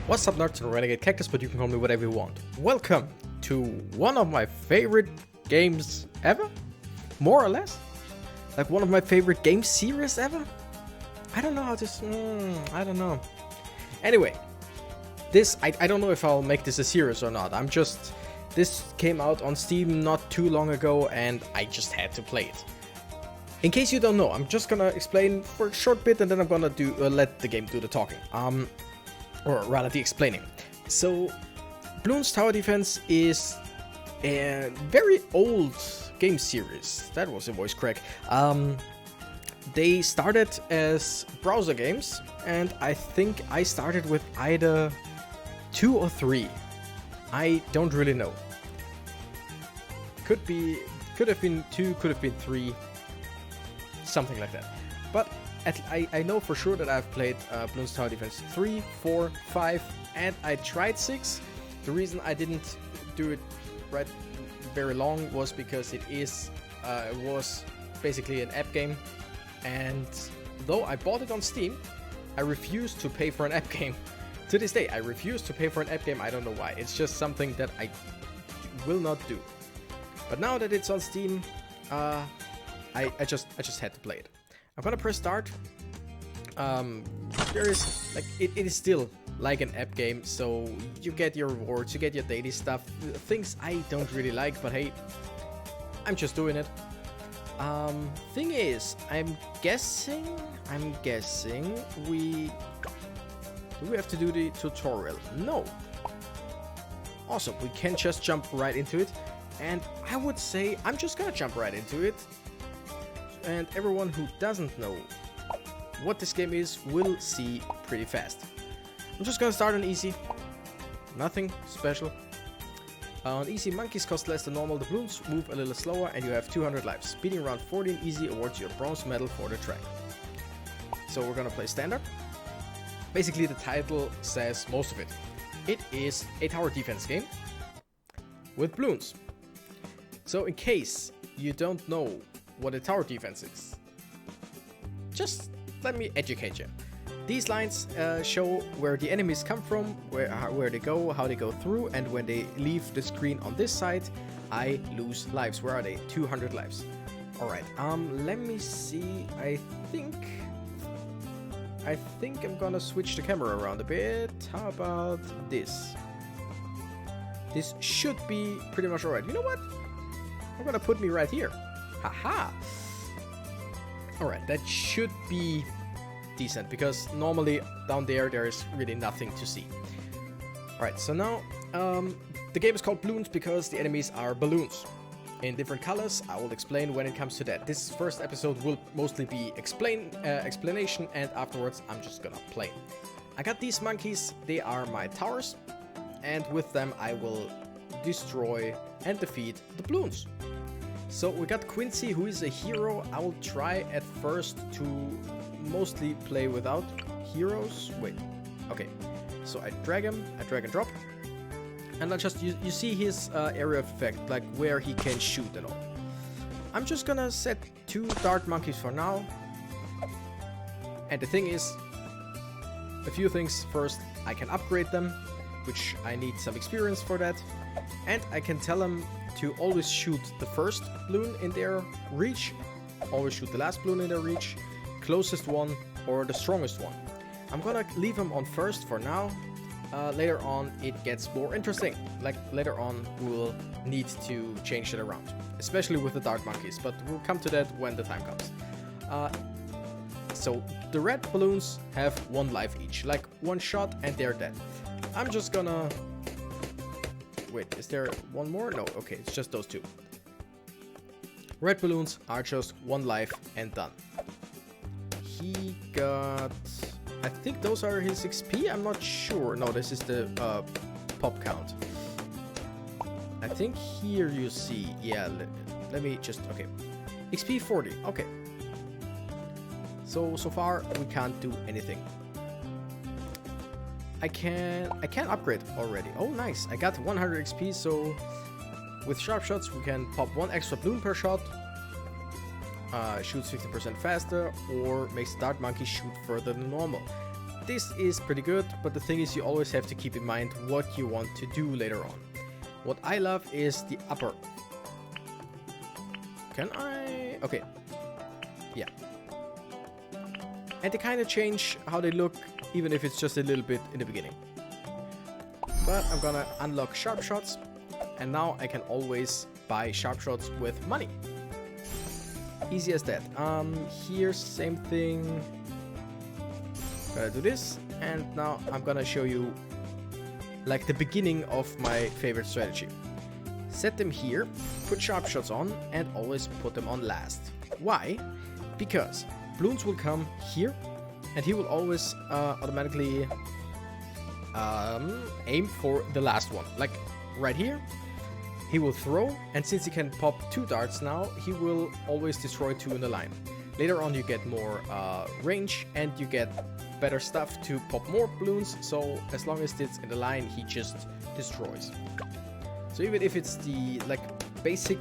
What's up, nerds and Renegade Cactus, but you can call me whatever you want. Welcome to one of my favorite games ever? More or less? Like one of my favorite game series ever? I don't know how this... I don't know. Anyway, this... I don't know if I'll make this a series or not. This came out on Steam not too long ago and I just had to play it. In case you don't know, I'm just gonna explain for a short bit and then I'm gonna let the game do the talking. Or rather the explaining. So, Bloons Tower Defense is a very old game series. That was a voice crack. They started as browser games, and I think I started with either 2 or 3. I don't really know. Could have been 2, could have been 3, something like that. But I know for sure that I've played Bloons Tower Defense 3, 4, 5, and I tried 6. The reason I didn't do it right very long was because it was basically an app game, and though I bought it on Steam, I refused to pay for an app game. To this day, I refuse to pay for an app game. I don't know why. It's just something that I will not do. But now that it's on Steam, I just had to play it. I'm gonna press start. There is like it is still like an app game, so you get your rewards, you get your daily stuff, things I don't really like, but hey, I'm just doing it. Thing is, I'm guessing do we have to do the tutorial? No. Awesome, we can just jump right into it, and I would say I'm just gonna jump right into it. And everyone who doesn't know what this game is will see pretty fast. I'm just gonna start on easy. Nothing special. On easy, monkeys cost less than normal. The balloons move a little slower and you have 200 lives. Speeding around 14 easy awards you a bronze medal for the track. So we're gonna play standard. Basically the title says most of it. It is a tower defense game with balloons. So in case you don't know what a tower defense is, just let me educate you. These lines show where the enemies come from, where they go, how they go through, and when they leave the screen on this side, I lose lives. Where are they? 200 lives. Alright, let me see. I think I'm gonna switch the camera around a bit. How about this? This should be pretty much alright. You know what? I'm gonna put me right here. Haha! Alright, that should be decent, because normally down there is really nothing to see. Alright, so now the game is called Bloons because the enemies are balloons in different colors. I will explain when it comes to that. This first episode will mostly be explanation, and afterwards I'm just gonna play. I got these monkeys, they are my towers, and with them I will destroy and defeat the balloons. So we got Quincy, who is a hero. I will try at first to mostly play without heroes. Wait, okay. So I drag him, I drag and drop. And I just, you see his area of effect, like where he can shoot and all. I'm just gonna set 2 dart monkeys for now. And the thing is, a few things first, I can upgrade them, which I need some experience for that. And I can tell them to always shoot the first balloon in their reach, always shoot the last balloon in their reach, closest one or the strongest one. I'm gonna leave them on first for now. Later on it gets more interesting, like later on we'll need to change it around, especially with the dart monkeys, but we'll come to that when the time comes. So the red balloons have 1 life each, like 1 shot and they're dead. I'm just gonna... Wait, is there one more? No, okay, it's just those 2. Red balloons are just 1 life and done. He got... I think those are his XP? I'm not sure. No, this is the pop count. I think here you see... Yeah, let me just... Okay. XP 40. Okay. So far, we can't do anything. I can upgrade already. Oh, nice. I got 100 XP, so with sharp shots, we can pop 1 extra balloon per shot. Shoots 50% faster, or makes the dart monkey shoot further than normal. this is pretty good, but the thing is you always have to keep in mind what you want to do later on. What I love is the upper. Can I? Okay. Yeah. And they kind of change how they look, even if it's just a little bit in the beginning. But I'm gonna unlock sharp shots, and now I can always buy sharp shots with money. Easy as that. Here's same thing. Gotta do this, and now I'm gonna show you like the beginning of my favorite strategy. Set them here, put sharp shots on, and always put them on last. Why? Because Bloons will come here, and he will always automatically aim for the last one. Like right here, he will throw, and since he can pop 2 darts now, he will always destroy 2 in the line. Later on you get more range, and you get better stuff to pop more balloons, so as long as it's in the line, he just destroys. So even if it's the like basic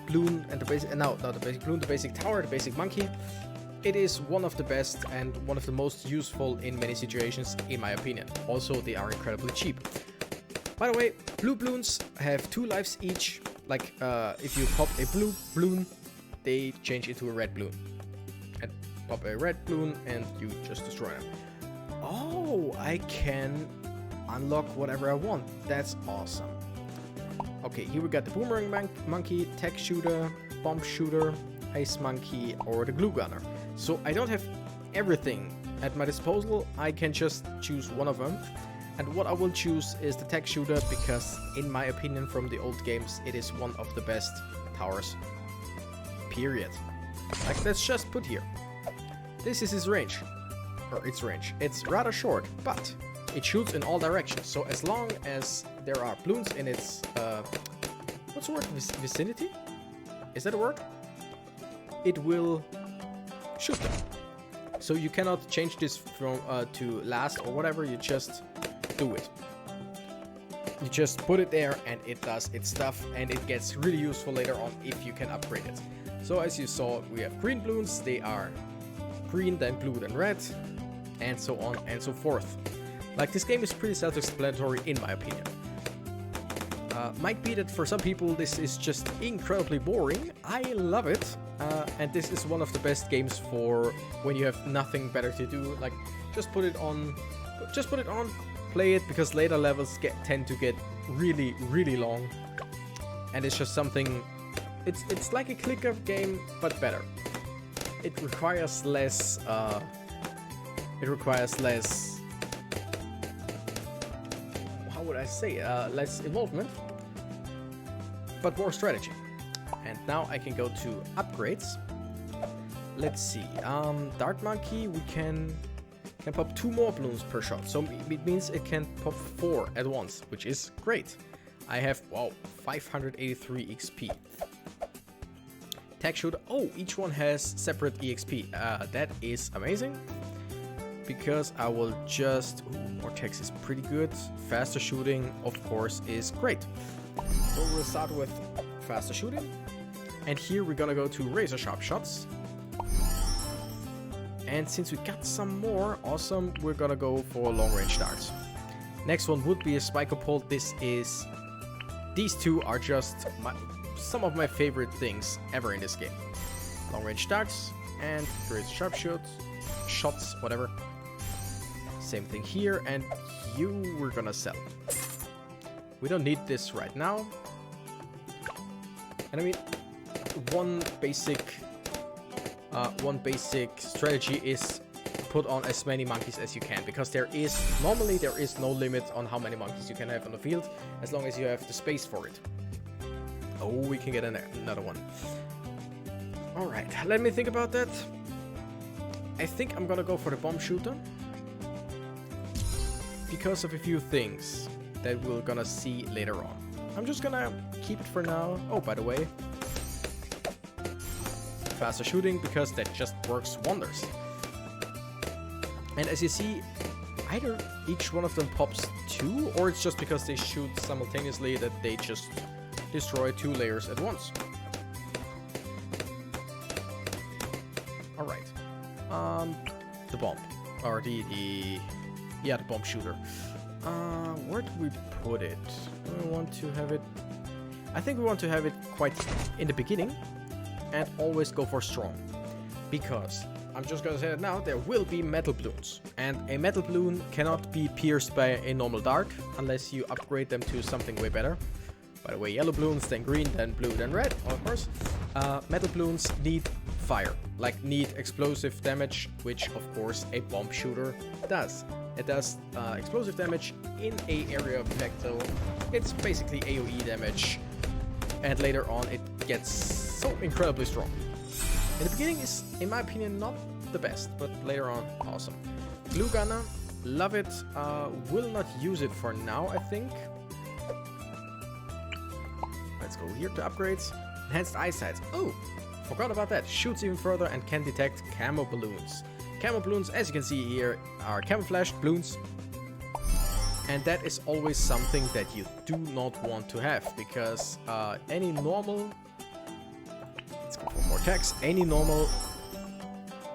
balloon and the basic not the basic balloon, the basic tower, the basic monkey, it is one of the best and one of the most useful in many situations, in my opinion. Also, they are incredibly cheap. By the way, blue balloons have 2 lives each. Like if you pop a blue balloon, they change into a red balloon. And pop a red balloon and you just destroy them. Oh, I can unlock whatever I want. That's awesome. Okay, here we got the boomerang monkey, tech shooter, bomb shooter, ice monkey, or the glue gunner. So I don't have everything at my disposal. I can just choose one of them. And what I will choose is the tech shooter because, in my opinion, from the old games, it is one of the best towers. Period. Like, let's just put here. This is his range. Or its range. It's rather short, but it shoots in all directions. So as long as there are balloons in its what's the word? Vicinity? Is that a word? It will shoot them. So you cannot change this from to last or whatever. You just do it. You just put it there and it does its stuff, and it gets really useful later on if you can upgrade it. So as you saw, we have green balloons. They are green, then blue, then red, and so on and so forth. Like, this game is pretty self-explanatory in my opinion. Might be that for some people this is just incredibly boring. I love it, and this is one of the best games for when you have nothing better to do. Like, just put it on, play it, because later levels tend to get really, really long, and it's just something. It's like a clicker game, but better. It requires less. How would I say? Less involvement, but more strategy. And now I can go to upgrades. Let's see. Dart monkey, we can pop 2 more balloons per shot. So it means it can pop 4 at once, which is great. I have, wow, 583 XP. Tech shooter. Oh, each one has separate EXP. That is amazing. Because I will just... Ooh, Vortex is pretty good. Faster shooting, of course, is great. So we'll start with faster shooting. And here we're gonna go to razor sharp shots. And since we got some more, awesome, we're gonna go for long range darts. Next one would be a spiker pole. These two are just some of my favorite things ever in this game. Long range darts and razor sharp shots, whatever. Same thing here, and you we're gonna sell. We don't need this right now. And I mean, one basic strategy is put on as many monkeys as you can, because normally there is no limit on how many monkeys you can have on the field, as long as you have the space for it. Oh, we can get another one. All right, let me think about that. I think I'm gonna go for the bomb shooter because of a few things that we're gonna see later on. I'm just gonna keep it for now. Oh, by the way, faster shooting, because that just works wonders. And as you see, either each one of them pops 2, or it's just because they shoot simultaneously that they just destroy 2 layers at once. Alright. The yeah, the bomb shooter. Where do we put it? Do we want to have it? I think we want to have it quite in the beginning and always go for strong. Because, I'm just gonna say it now, there will be metal balloons. And a metal balloon cannot be pierced by a normal dart unless you upgrade them to something way better. By the way, yellow balloons, then green, then blue, then red, of course. Metal balloons need fire, like need explosive damage, which of course a bomb shooter does. It does explosive damage in a area of effect, so it's basically AoE damage, and later on it gets so incredibly strong. In the beginning is, in my opinion, not the best, but later on, awesome. Glue gunner, love it. Will not use it for now, I think. Let's go here to upgrades. Enhanced eyesight. Oh, forgot about that. Shoots even further and can detect camo balloons. Camo balloons, as you can see here, are camouflaged balloons. And that is always something that you do not want to have, because any normal... Let's go for more text. Any normal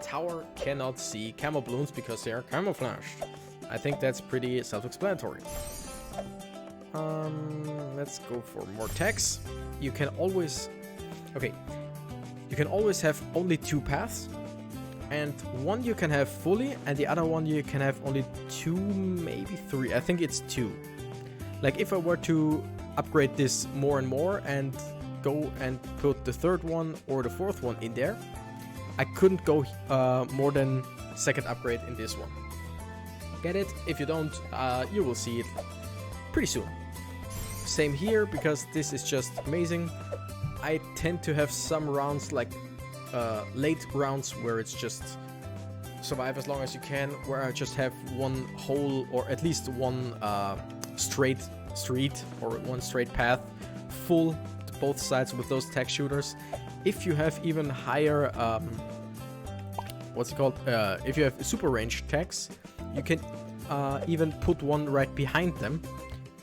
tower cannot see camo balloons because they are camouflaged. I think that's pretty self-explanatory. Let's go for more text. You can always... Okay. You can always have only 2 paths. And one you can have fully, and the other one you can have only 2, maybe 3. I think it's 2. Like if I were to upgrade this more and more and go and put the 3rd one or the 4th one in there, I couldn't go more than 2nd upgrade in this one. Get it? If you don't, you will see it pretty soon. Same here, because this is just amazing. I tend to have some rounds like late rounds where it's just survive as long as you can, where I just have one whole or at least one straight street or one straight path full to both sides with those tech shooters. If you have even higher what's it called, if you have super range techs, you can even put one right behind them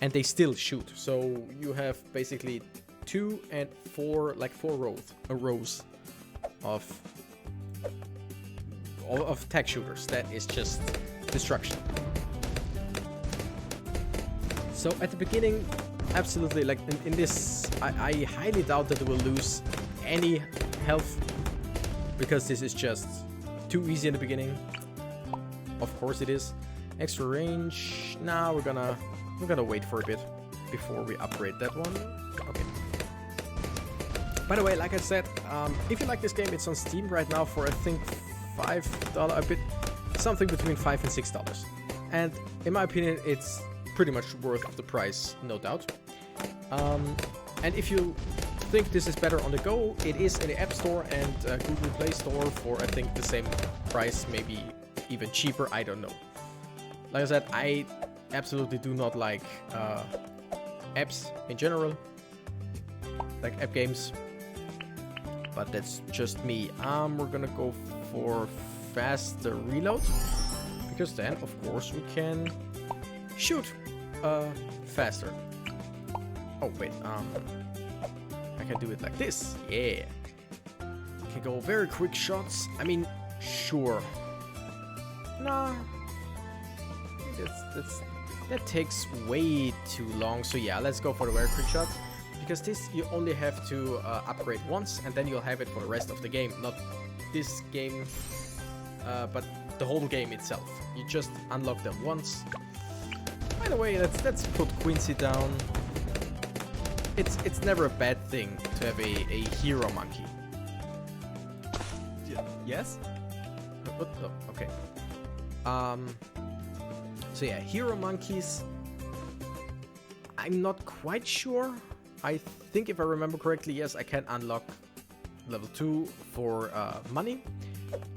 and they still shoot. So you have basically 2 and 4, like 4 rows of tech shooters. That is just destruction. So at the beginning, absolutely, like in this, I highly doubt that it will lose any health, because this is just too easy in the beginning. Of course it is. Extra range. Now we're gonna wait for a bit before we upgrade that one. Okay. By the way, like I said, if you like this game, it's on Steam right now for I think $5, a bit, something between $5 and $6. And in my opinion, it's pretty much worth the price, no doubt. And if you think this is better on the go, it is in the App Store and Google Play Store for I think the same price, maybe even cheaper, I don't know. Like I said, I absolutely do not like apps in general, like app games, but that's just me. We're gonna go for faster reload, because then of course we can shoot faster. Oh wait, I can do it like this. Yeah, can go very quick shots. I mean, sure. Nah, that takes way too long. So yeah, let's go for the very quick shot, because this you only have to upgrade once, and then you'll have it for the rest of the game. Not this game, but the whole game itself. You just unlock them once. By the way, let's put Quincy down. It's never a bad thing to have a hero monkey. Yes? What? Oh, okay. So yeah, hero monkeys. I'm not quite sure. I think if I remember correctly, yes, I can unlock level 2 for money,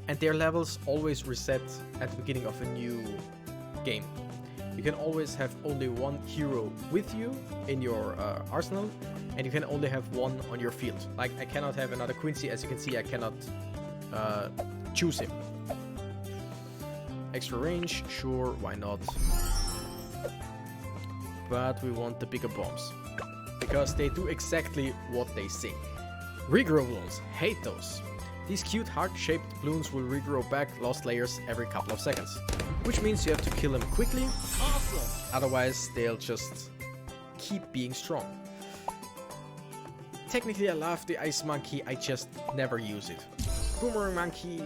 and their levels always reset at the beginning of a new game. You can always have only one hero with you in your arsenal, and you can only have one on your field. Like, I cannot have another Quincy. As you can see, I cannot choose him. Extra range, sure, why not? But we want the bigger bombs, because they do exactly what they say. Regrow Bloons, hate those. These cute heart-shaped balloons will regrow back lost layers every couple of seconds, which means you have to kill them quickly. Awesome. Otherwise, they'll just keep being strong. Technically, I love the ice monkey, I just never use it. Boomerang monkey,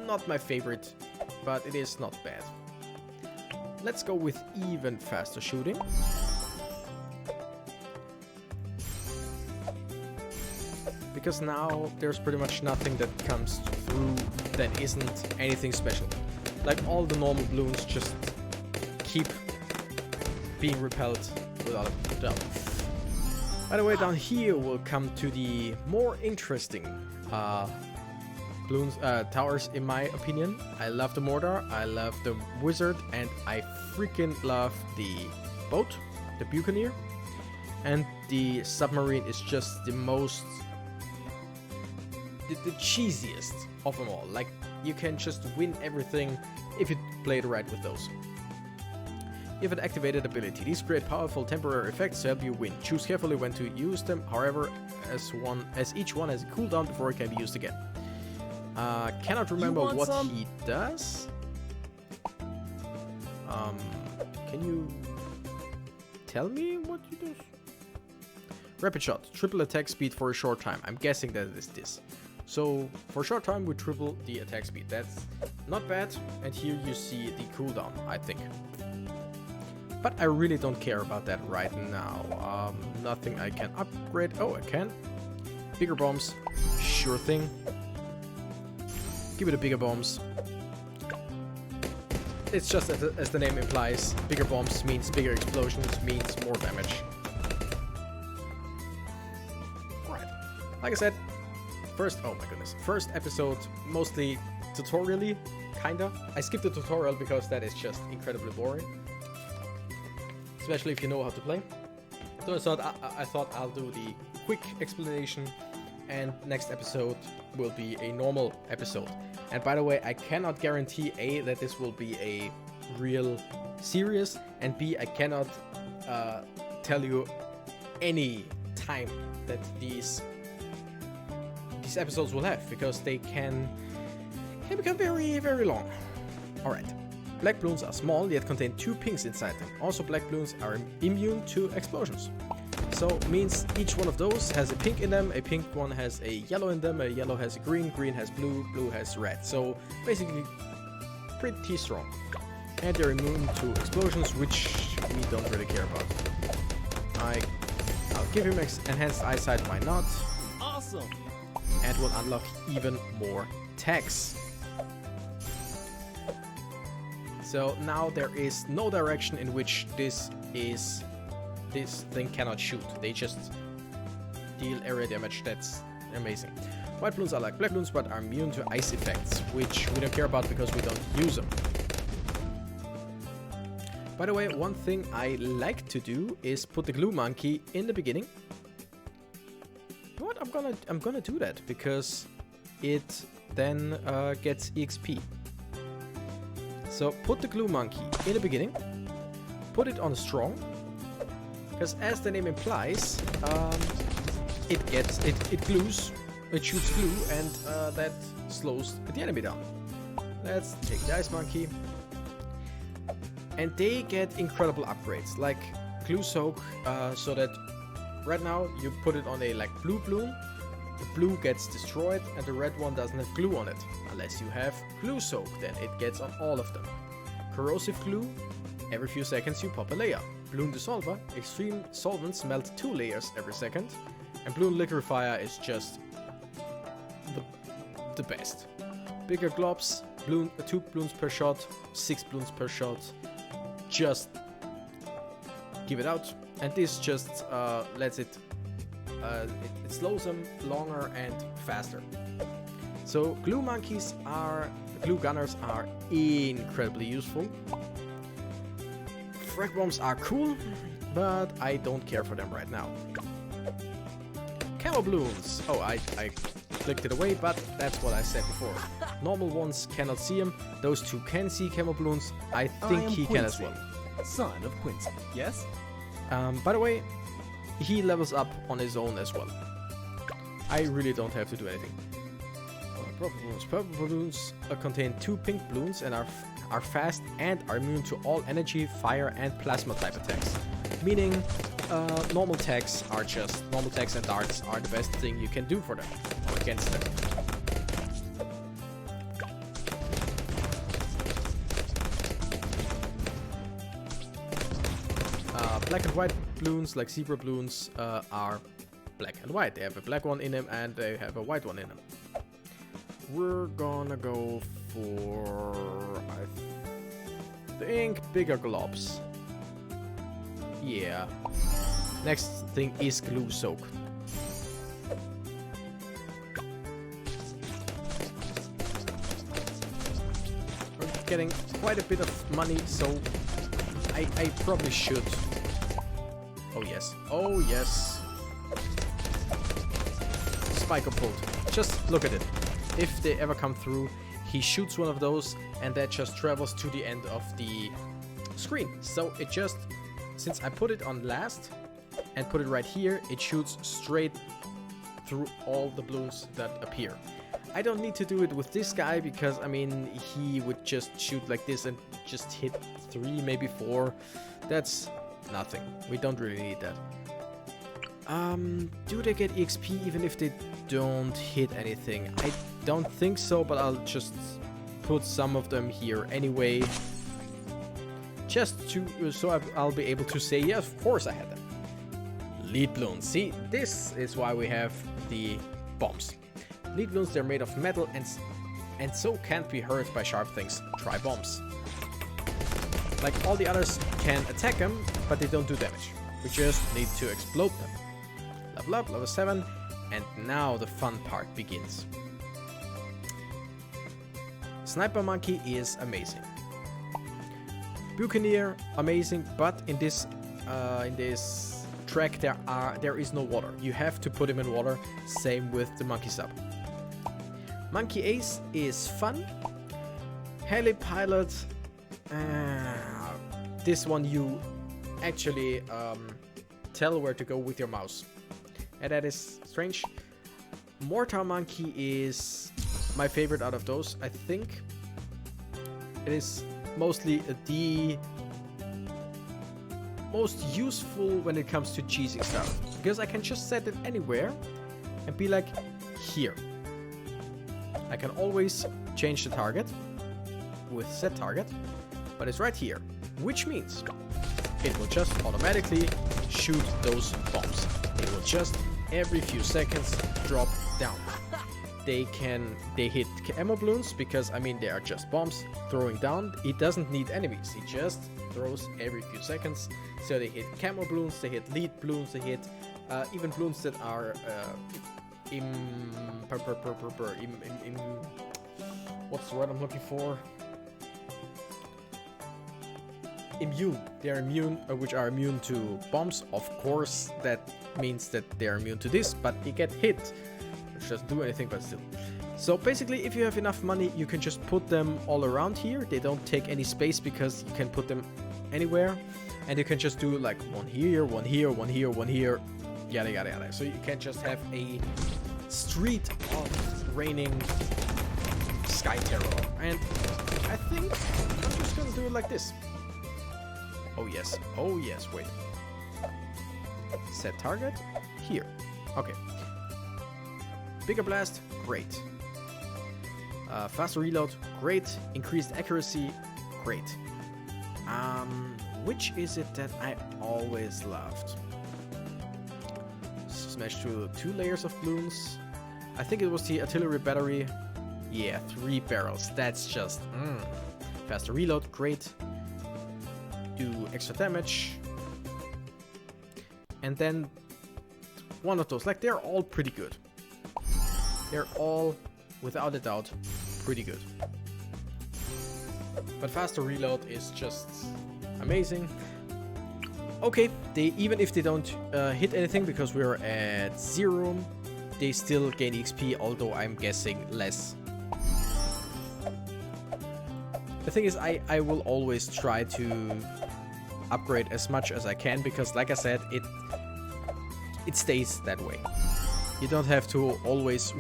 not my favorite, but it is not bad. Let's go with even faster shooting. Because now there's pretty much nothing that comes through that isn't anything special. Like all the normal balloons just keep being repelled without a doubt. By the way, down here we'll come to the more interesting balloons, towers in my opinion. I love the mortar, I love the wizard, and I freaking love the boat, the buccaneer. And the submarine is just the most... the cheesiest of them all. Like, you can just win everything if you play it right with those. You have an activated ability. These create powerful temporary effects to help you win. Choose carefully when to use them, however, as each one has a cooldown before it can be used again. Cannot remember what he does. Can you tell me what he does? Rapid shot. Triple attack speed for a short time. I'm guessing that it is this. So, for a short time, we triple the attack speed. That's not bad. And here you see the cooldown, I think. But I really don't care about that right now. Nothing I can upgrade. Oh, I can. Bigger bombs. Sure thing. Give it a bigger bombs. It's just as the name implies. Bigger bombs means bigger explosions, means more damage. Alright. Like I said, oh my goodness. First episode, mostly tutorial-y, kinda. I skipped the tutorial because that is just incredibly boring. Especially if you know how to play. So I thought I'll do the quick explanation, and next episode will be a normal episode. And by the way, I cannot guarantee A, that this will be a real series, and B, I cannot tell you any time that these episodes will have, because they can become very, very long. Alright. Black balloons are small, yet contain 2 pinks inside them. Also, black balloons are immune to explosions. So, means each one of those has a pink in them, a pink one has a yellow in them, a yellow has a green, green has blue, blue has red. So, basically, pretty strong. And they're immune to explosions, which we don't really care about. I'll give him enhanced eyesight, why not? Awesome! And we'll unlock even more tags. So now there is no direction in which this thing cannot shoot. They just deal area damage. That's amazing. White balloons are like black balloons, but are immune to ice effects, which we don't care about because we don't use them. By the way, one thing I like to do is put the glue monkey in the beginning. You know what? I'm gonna do that because it then gets EXP. So put the glue monkey in the beginning, put it on strong, because as the name implies, it glues, it shoots glue, and that slows the enemy down. Let's take the ice monkey, and they get incredible upgrades, like glue soak, so that right now you put it on a blue balloon, the blue gets destroyed, and the red one doesn't have glue on it. Unless you have glue soak, then it gets on all of them. Corrosive glue, every few seconds you pop a layer. Bloon dissolver, extreme solvents melt 2 layers every second. And Bloon liquefier is just the best. Bigger globs, 2 balloons per shot, 6 balloons per shot. Just give it out. And this just lets it slows them longer and faster. So glue gunners are incredibly useful. Frag bombs are cool, but I don't care for them right now. Camo balloons. Oh, I clicked it away, but that's what I said before. Normal ones cannot see him. Those 2 can see camo balloons. I think he can as well. Son of Quincy, yes? By the way, he levels up on his own as well. I really don't have to do anything. Purple balloons. Purple balloons contain 2 pink balloons and are fast and are immune to all energy, fire, and plasma type attacks. Meaning, normal attacks are just normal attacks, and darts are the best thing you can do for them or against them. Black and white balloons, like zebra balloons, are black and white. They have a black one in them and they have a white one in them. We're gonna go for, I think, bigger globs. Yeah. Next thing is glue soak. We're getting quite a bit of money, so I probably should. Oh yes. Oh yes. Spiker pulled. Just look at it. If they ever come through, he shoots one of those and that just travels to the end of the screen. So it just, since I put it on last and put it right here, it shoots straight through all the balloons that appear. I don't need to do it with this guy because, I mean, he would just shoot like this and just hit 3, maybe 4. That's nothing. We don't really need that. Do they get EXP even if they don't hit anything? I don't think so, but I'll just put some of them here anyway. Just to, so I'll be able to say, yeah, of course I had them. Lead balloons. See, this is why we have the bombs. Lead balloons, they're made of metal and so can't be hurt by sharp things. Try bombs. Like all the others can attack them, but they don't do damage. We just need to explode them. Level up, level 7, and now the fun part begins. Sniper Monkey is amazing. Buccaneer, amazing, but in this track there is no water. You have to put him in water. Same with the Monkey Sub. Monkey Ace is fun. Heli Pilot, this one you actually tell where to go with your mouse. And that is strange. Mortar Monkey is my favorite out of those. I think it is mostly the most useful when it comes to cheesing stuff. Because I can just set it anywhere and be like, here. I can always change the target with set target, but it's right here. Which means it will just automatically shoot those bombs. It will just every few seconds drop down. They hit ammo balloons because, I mean, they are just bombs throwing down. It doesn't need enemies. It just throws every few seconds. So they hit camo balloons, they hit lead balloons, they hit even balloons that are what's the word I'm looking for? Immune. They are immune, which are immune to bombs. Of course, that means that they are immune to this, but they get hit. Which doesn't do anything, but still. So basically, if you have enough money, you can just put them all around here. They don't take any space because you can put them anywhere. And you can just do like one here, one here, one here, one here, yada yada yada. So you can just have a street of raining sky terror. And I think I'm just gonna do it like this. Oh yes, wait. Set target here. Okay. Bigger blast, great. Faster reload, great. Increased accuracy, great. Which is it that I always loved? Smash through 2 layers of balloons. I think it was the artillery battery. Yeah, 3 barrels. That's just faster reload, great. Do extra damage. And then one of those. Like, they're all pretty good. They're all, without a doubt, pretty good. But faster reload is just amazing. Okay, even if they don't hit anything because we're at 0, they still gain XP, although I'm guessing less. The thing is, I will always try to upgrade as much as I can because, like I said, it stays that way. You don't have to always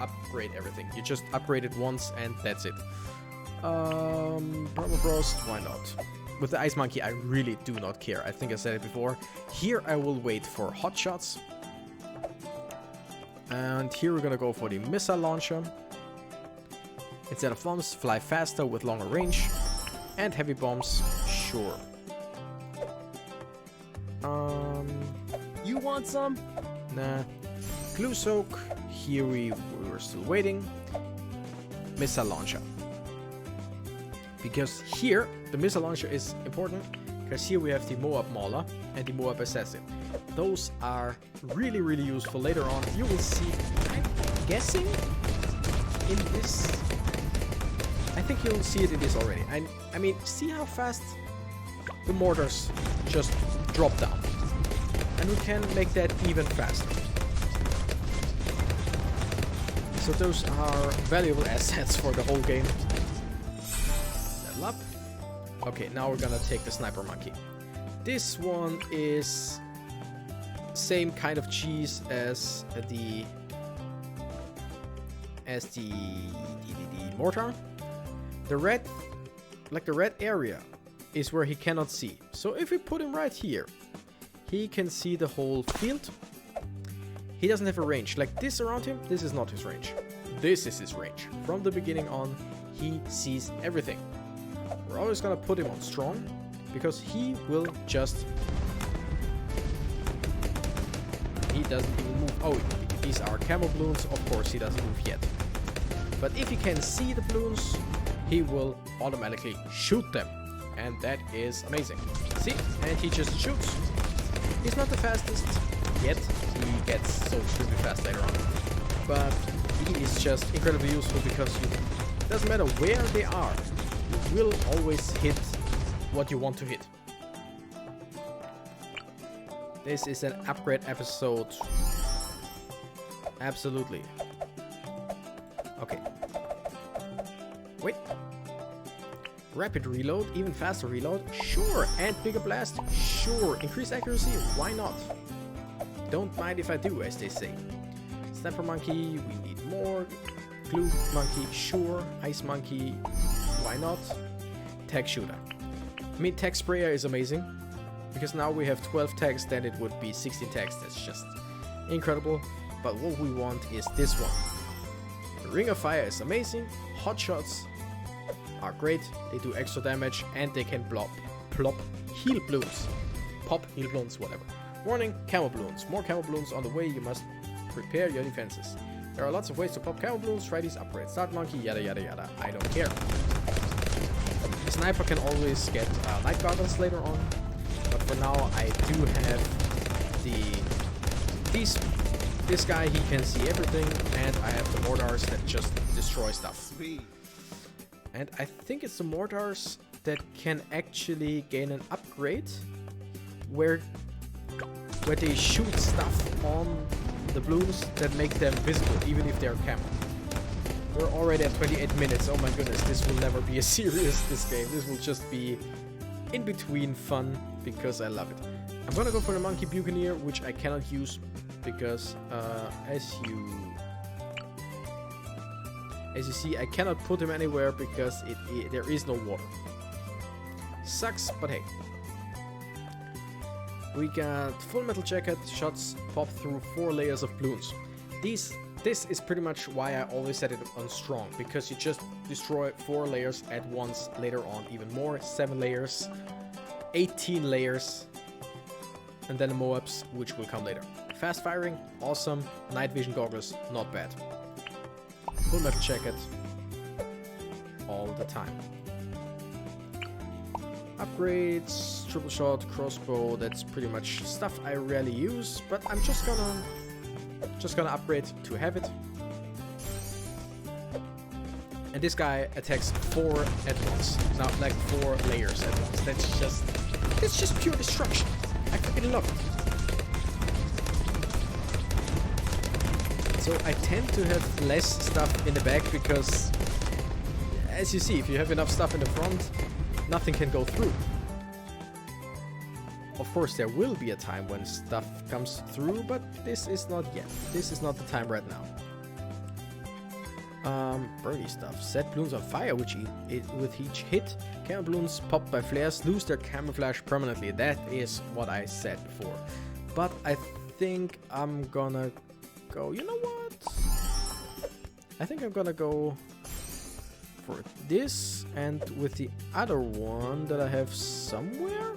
upgrade everything. You just upgrade it once and that's it. Permafrost, why not? With the Ice Monkey, I really do not care. I think I said it before. Here I will wait for hot shots. And here we're gonna go for the missile launcher. Instead of bombs, fly faster with longer range. And heavy bombs, sure. You want some? Nah. Glue soak, here we were still waiting. Missile launcher. Because here, the missile launcher is important, because here we have the Moab Mauler and the Moab Assassin. Those are really, really useful later on. You will see, I'm guessing, in this. I think you'll see it in this already. I mean, see how fast the mortars just drop down. And we can make that even faster. So those are valuable assets for the whole game. Level up. Okay, now we're gonna take the Sniper Monkey. This one is same kind of cheese as the mortar. The red, like the red area, is where he cannot see. So if we put him right here, he can see the whole field. He doesn't have a range. Like this around him, this is not his range. This is his range. From the beginning on, he sees everything. We're always gonna put him on strong, because he will just... He doesn't even move. Oh, these are camo balloons. Of course, he doesn't move yet. But if he can see the balloons, he will automatically shoot them. And that is amazing. See? And he just shoots. He's not the fastest yet. He gets so extremely fast later on. But he is just incredibly useful because it doesn't matter where they are. You will always hit what you want to hit. This is an upgrade episode. Absolutely. Okay. Wait. Rapid reload, even faster reload, sure. And bigger blast, sure. Increased accuracy, why not? Don't mind if I do, as they say. Sniper Monkey, we need more. Glue Monkey, sure. Ice Monkey, why not? Tag Shooter. I mean, Tag Sprayer is amazing. Because now we have 12 tags, then it would be 16 tags. That's just incredible. But what we want is this one. The Ring of Fire is amazing. Hot shots are great. They do extra damage and they can plop heal balloons. Pop heal balloons, whatever. Warning, camo balloons. More camo balloons on the way. You must prepare your defenses. There are lots of ways to pop camo balloons. Try these upgrades. Start Monkey, yada yada yada. I don't care. The sniper can always get night goggles later on. But for now, I do have this guy, he can see everything, and I have the mortars that just destroy stuff. Sweet. And I think it's the mortars that can actually gain an upgrade where they shoot stuff on the balloons that make them visible, even if they're camo. We're already at 28 minutes. Oh my goodness, this will never be a serious, this game. This will just be in between fun because I love it. I'm gonna go for the Monkey Buccaneer, which I cannot use because as you see, I cannot put him anywhere because there is no water. Sucks, but hey. We got full metal jacket, shots pop through 4 layers of balloons. This is pretty much why I always set it on strong, because you just destroy 4 layers at once, later on even more, 7 layers, 18 layers, and then the Moabs, which will come later. Fast firing, awesome. Night vision goggles, not bad. Full metal jacket, all the time. Upgrades, triple shot, crossbow, that's pretty much stuff I rarely use, but I'm just gonna upgrade to have it. And this guy attacks 4 at once. Not like 4 layers at once. That's just pure destruction. I freaking love it. So I tend to have less stuff in the back because, as you see, if you have enough stuff in the front, nothing can go through. Of course, there will be a time when stuff comes through, but this is not yet. This is not the time right now. Birdie stuff. Set balloons on fire, which with each hit, camera balloons popped by flares lose their camouflage permanently. That is what I said before. But I think I'm gonna go. You know what? I think I'm gonna go for this, and with the other one that I have somewhere?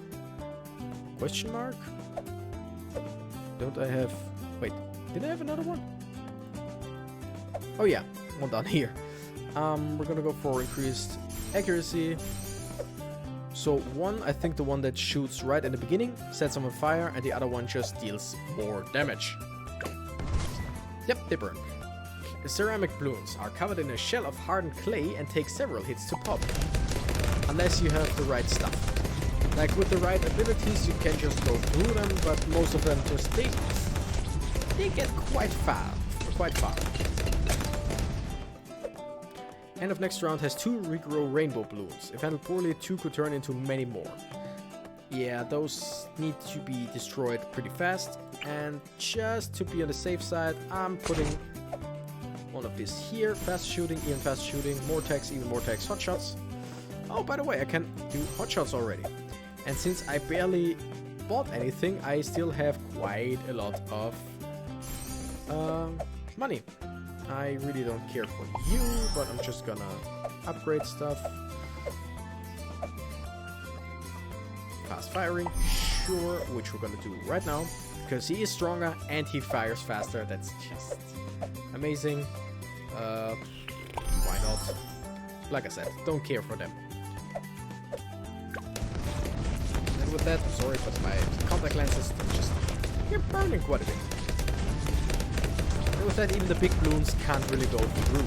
Question mark? Don't I have... Wait, did I have another one? Oh yeah, one down here. We're gonna go for increased accuracy. So one, I think the one that shoots right in the beginning sets them on fire, and the other one just deals more damage. Yep, they burn. Ceramic balloons are covered in a shell of hardened clay and take several hits to pop. Unless you have the right stuff. Like with the right abilities you can just go through them, but most of them just they get quite far. End of next round has 2 regrow rainbow balloons. If handled poorly, 2 could turn into many more. Yeah, those need to be destroyed pretty fast. And just to be on the safe side, I'm putting one of these here. Fast shooting, even fast shooting. More tags, even more tags. Hot shots. Oh, by the way, I can do hot shots already. And since I barely bought anything, I still have quite a lot of money. I really don't care for you, but I'm just gonna upgrade stuff. Fast firing, sure, which we're gonna do right now, because he is stronger and he fires faster. That's just amazing. Why not? Like I said, don't care for them. And with that, sorry, but my contact lenses just, you're burning quite a bit. And with that, even the big balloons can't really go through.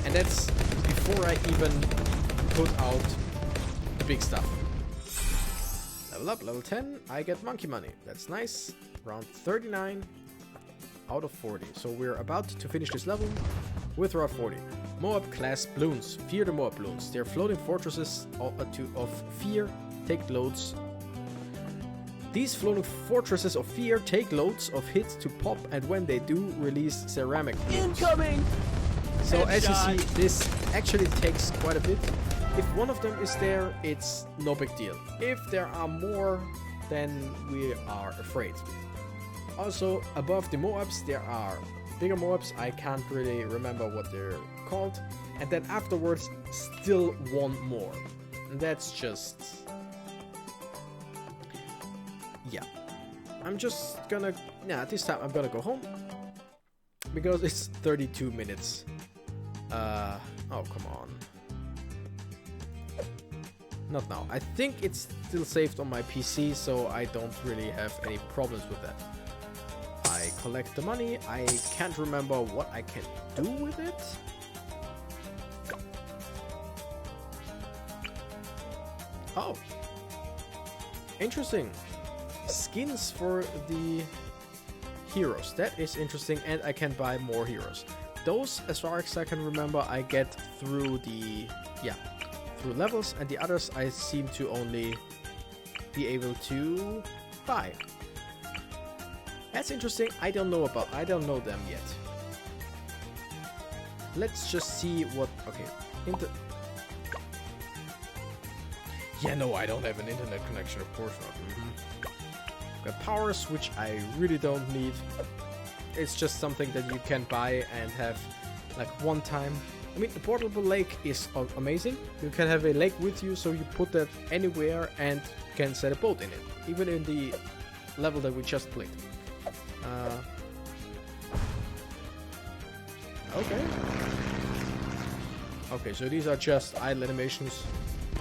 And that's before I even put out the big stuff. Level up, level 10, I get monkey money. That's nice. Round 39 out of 40. So we're about to finish this level with round 40. Moab class balloons. Fear the Moab balloons. They're floating fortresses of fear. Take loads. These floating fortresses of fear take loads of hits to pop, and when they do, release ceramic balloons. Incoming! So Headshot. as you see, this actually takes quite a bit. If one of them is there, it's no big deal. If there are more, then we are afraid. Also, above the Moabs, there are bigger Moabs. I can't really remember what they're called. And then afterwards, still one more. And that's just... yeah. I'm just gonna... yeah, this time I'm gonna go home. Because it's 32 minutes. Oh, come on. Not now. I think it's still saved on my PC, so I don't really have any problems with that. I collect the money. I can't remember what I can do with it. Oh. Interesting. Skins for the heroes. That is interesting, and I can buy more heroes. Those, as far as I can remember, I get through the... yeah. through levels, and the others I seem to only be able to buy. That's interesting. I don't know them yet. Let's just see what... okay. Yeah, no, I don't have an internet connection, of course not. Got powers, which I really don't need. It's just something that you can buy and have like one time. I mean, the portable lake is amazing. You can have a lake with you, so you put that anywhere and can set a boat in it. Even in the level that we just played. Okay. Okay, so these are just idle animations.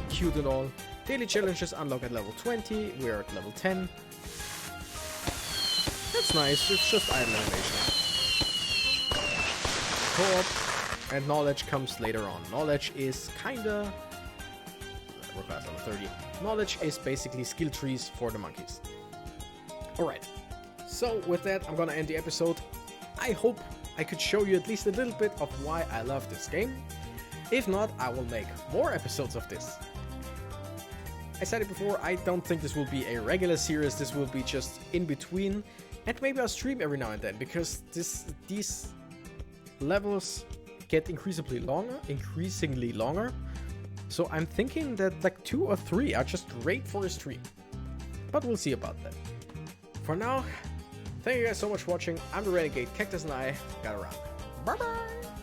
Cute and all. Daily challenges unlock at level 20. We're at level 10. That's nice. It's just idle animation. Co-op. And knowledge comes later on. Knowledge is kinda... we're past level 30. Knowledge is basically skill trees for the monkeys. Alright. So with that, I'm gonna end the episode. I hope I could show you at least a little bit of why I love this game. If not, I will make more episodes of this. I said it before, I don't think this will be a regular series. This will be just in between. And maybe I'll stream every now and then, because these levels get increasingly longer. So I'm thinking that like 2 or 3 are just great for a stream. But we'll see about that. For now, thank you guys so much for watching. I'm the Renegade Cactus and I got around. Bye bye!